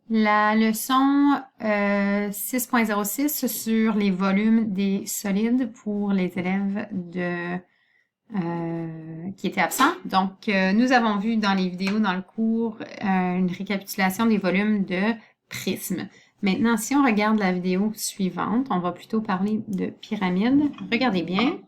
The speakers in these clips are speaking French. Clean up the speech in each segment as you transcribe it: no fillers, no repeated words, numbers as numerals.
La leçon 6.06 sur les volumes des solides pour les élèves qui étaient absents. Donc, nous avons vu dans les vidéos, dans le cours, une récapitulation des volumes de prismes. Maintenant, si on regarde la vidéo suivante, on va plutôt parler de pyramides. Regardez bien.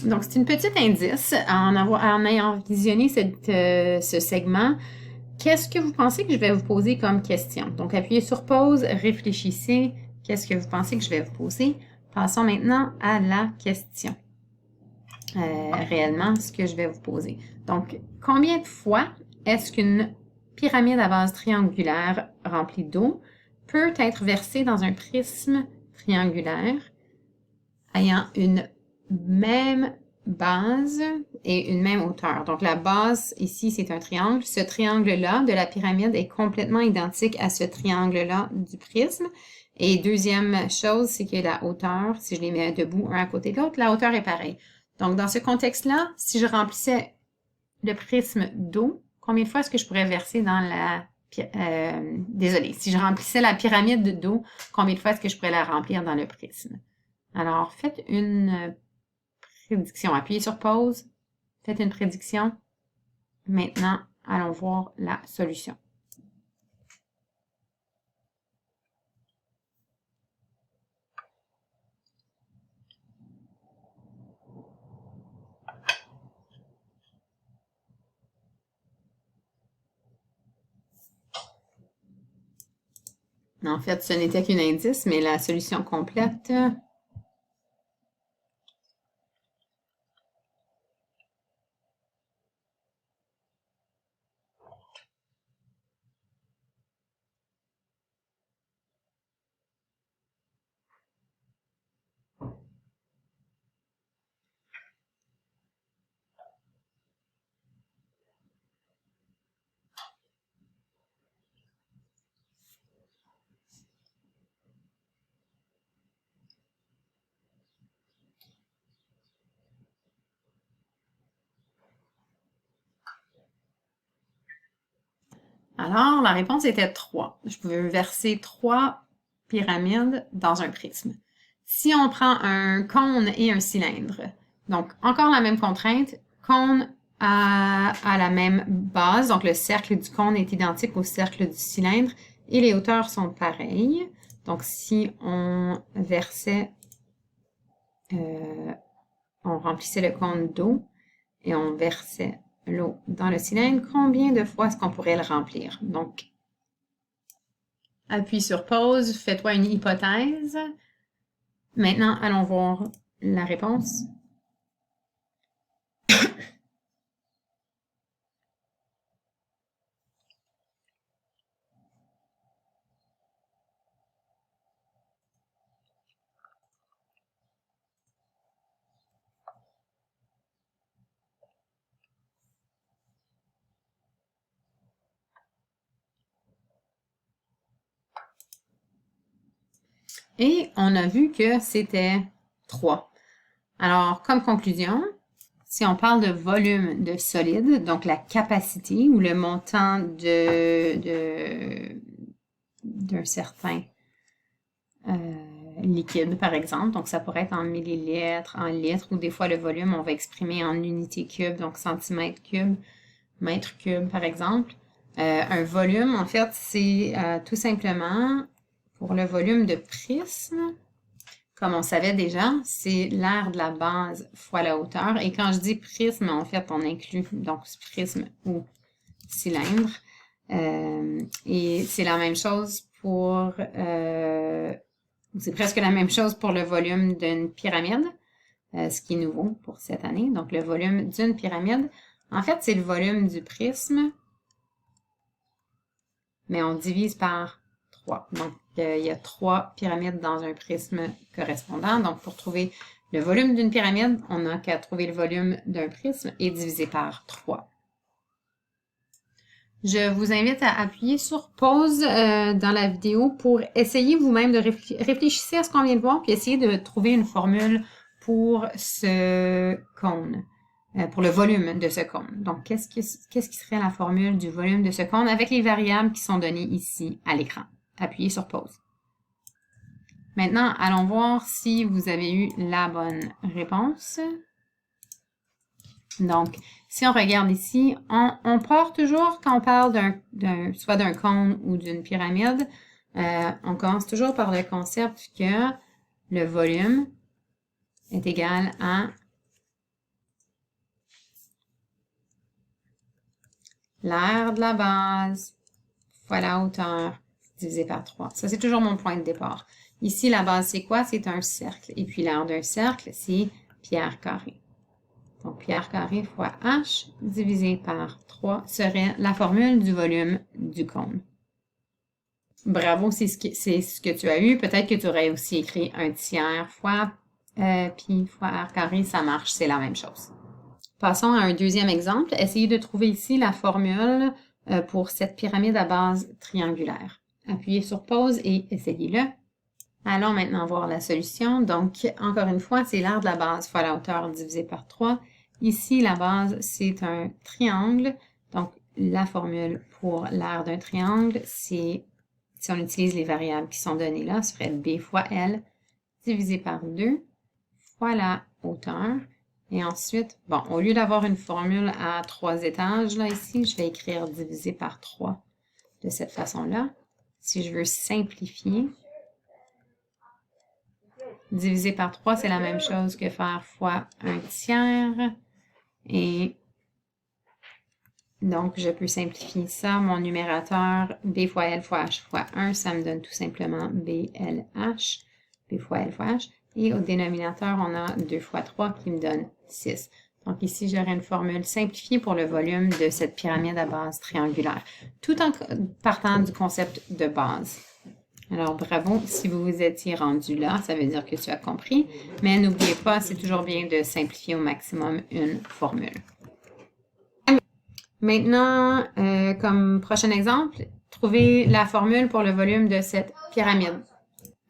Donc, c'est une petite indice en ayant visionné ce segment. Qu'est-ce que vous pensez que je vais vous poser comme question? Donc, appuyez sur pause, réfléchissez. Qu'est-ce que vous pensez que je vais vous poser? Passons maintenant à la question. Réellement, ce que je vais vous poser. Donc, combien de fois est-ce qu'une pyramide à base triangulaire remplie d'eau peut être versée dans un prisme triangulaire ayant une même base et une même hauteur. Donc, la base, ici, c'est un triangle. Ce triangle-là de la pyramide est complètement identique à ce triangle-là du prisme. Et deuxième chose, c'est que la hauteur, si je les mets debout un à côté de l'autre, la hauteur est pareille. Donc, dans ce contexte-là, si je remplissais le prisme d'eau, combien de fois est-ce que je pourrais verser dans la... désolé, si je remplissais la pyramide d'eau, combien de fois est-ce que je pourrais la remplir dans le prisme? Alors, faites une prédiction. Appuyez sur pause. Faites une prédiction. Maintenant, allons voir la solution. En fait, ce n'était qu'un indice, mais la solution complète... Alors, la réponse était 3. Je pouvais verser 3 pyramides dans un prisme. Si on prend un cône et un cylindre, donc encore la même contrainte, cône à la même base, donc le cercle du cône est identique au cercle du cylindre et les hauteurs sont pareilles. Donc si on versait, on remplissait le cône d'eau et on versait l'eau dans le cylindre, combien de fois est-ce qu'on pourrait le remplir? Donc, appuie sur pause, fais-toi une hypothèse. Maintenant, allons voir la réponse. Et on a vu que c'était 3. Alors, comme conclusion, si on parle de volume de solide, donc la capacité ou le montant d'un certain liquide, par exemple, donc ça pourrait être en millilitres, en litres, ou des fois le volume, on va exprimer en unités cubes, donc centimètres cubes, mètres cubes, par exemple. Un volume, en fait, c'est tout simplement pour le volume de prisme, comme on savait déjà, c'est l'aire de la base fois la hauteur. Et quand je dis prisme, en fait, on inclut donc prisme ou cylindre. Et c'est la même chose pour... c'est presque la même chose pour le volume d'une pyramide, ce qui est nouveau pour cette année. Donc, le volume d'une pyramide, en fait, c'est le volume du prisme, mais on divise par 3. Donc, il y a 3 pyramides dans un prisme correspondant. Donc, pour trouver le volume d'une pyramide, on n'a qu'à trouver le volume d'un prisme et diviser par 3. Je vous invite à appuyer sur pause dans la vidéo pour essayer vous-même de réfléchir à ce qu'on vient de voir, puis essayer de trouver une formule pour ce cône, pour le volume de ce cône. Donc, qu'est-ce qui serait la formule du volume de ce cône avec les variables qui sont données ici à l'écran? Appuyez sur pause. Maintenant, allons voir si vous avez eu la bonne réponse. Donc, si on regarde ici, on part toujours, quand on parle soit d'un cône ou d'une pyramide, on commence toujours par le concept que le volume est égal à l'aire de la base fois la hauteur divisé par 3. Ça, c'est toujours mon point de départ. Ici, la base, c'est quoi? C'est un cercle. Et puis, l'aire d'un cercle, c'est pierre carrée. Donc, pierre carrée fois h divisé par 3 serait la formule du volume du cône. Bravo, c'est ce que tu as eu. Peut-être que tu aurais aussi écrit un tiers fois pi fois r carré, ça marche, c'est la même chose. Passons à un deuxième exemple. Essayez de trouver ici la formule pour cette pyramide à base triangulaire. Appuyez sur pause et essayez-le. Allons maintenant voir la solution. Donc, encore une fois, c'est l'aire de la base fois la hauteur divisé par 3. Ici, la base, c'est un triangle. Donc, la formule pour l'aire d'un triangle, c'est, si on utilise les variables qui sont données là, ce serait b fois l divisé par 2 fois la hauteur. Et ensuite, bon, au lieu d'avoir une formule à 3 étages, là, ici, je vais écrire divisé par 3 de cette façon-là. Si je veux simplifier, divisé par 3, c'est la même chose que faire fois un tiers. Et donc, je peux simplifier ça. Mon numérateur, b fois l fois h fois 1, ça me donne tout simplement blh, b fois l fois h. Et au dénominateur, on a 2 fois 3 qui me donne 6. Donc ici, j'aurai une formule simplifiée pour le volume de cette pyramide à base triangulaire, tout en partant du concept de base. Alors, bravo, si vous vous étiez rendu là, ça veut dire que tu as compris. Mais n'oubliez pas, c'est toujours bien de simplifier au maximum une formule. Maintenant, comme prochain exemple, trouvez la formule pour le volume de cette pyramide.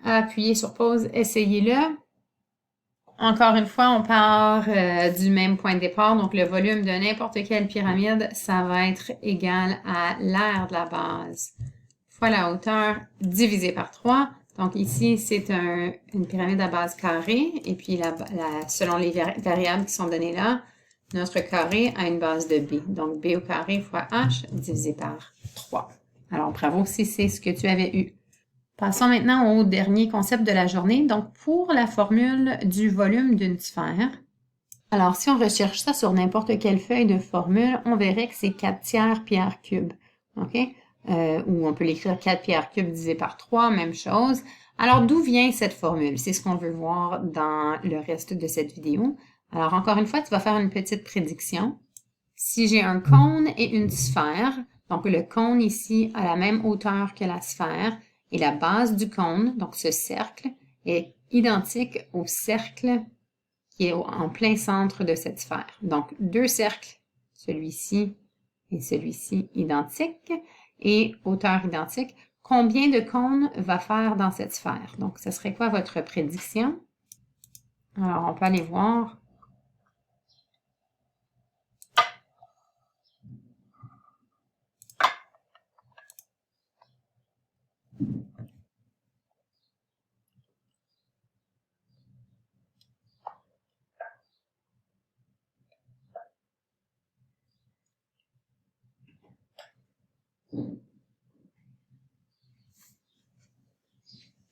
Appuyez sur pause, essayez-le. Encore une fois, on part du même point de départ. Donc, le volume de n'importe quelle pyramide, ça va être égal à l'aire de la base fois la hauteur divisé par 3. Donc, ici, c'est une pyramide à base carrée. Et puis, selon les variables qui sont données là, notre carré a une base de b. Donc, b au carré fois h divisé par 3. Alors, bravo si c'est ce que tu avais eu. Passons maintenant au dernier concept de la journée. Donc, pour la formule du volume d'une sphère, alors si on recherche ça sur n'importe quelle feuille de formule, on verrait que c'est 4 tiers pierre cube. OK? Ou on peut l'écrire 4 pierre cube divisé par 3, même chose. Alors, d'où vient cette formule? C'est ce qu'on veut voir dans le reste de cette vidéo. Alors, encore une fois, tu vas faire une petite prédiction. Si j'ai un cône et une sphère, donc le cône ici a la même hauteur que la sphère, et la base du cône, donc ce cercle, est identique au cercle qui est en plein centre de cette sphère. Donc, deux cercles, celui-ci et celui-ci identiques, et hauteur identique. Combien de cônes va faire dans cette sphère? Donc, ce serait quoi votre prédiction? Alors, on peut aller voir.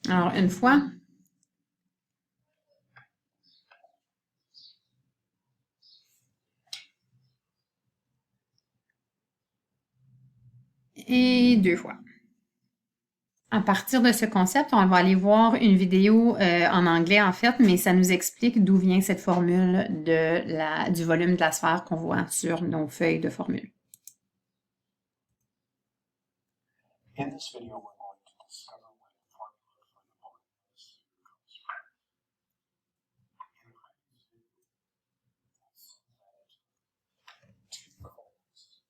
Alors, une fois, et deux fois. À partir de ce concept, on va aller voir une vidéo en anglais en fait, mais ça nous explique d'où vient cette formule du volume de la sphère qu'on voit sur nos feuilles de formule. In this video, we're going to discover where the formula for the volume of the sphere comes from. In previous video, we said that two cones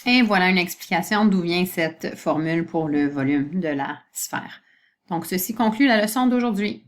Et voilà une explication d'où vient cette formule pour le volume de la sphère. Donc, ceci conclut la leçon d'aujourd'hui.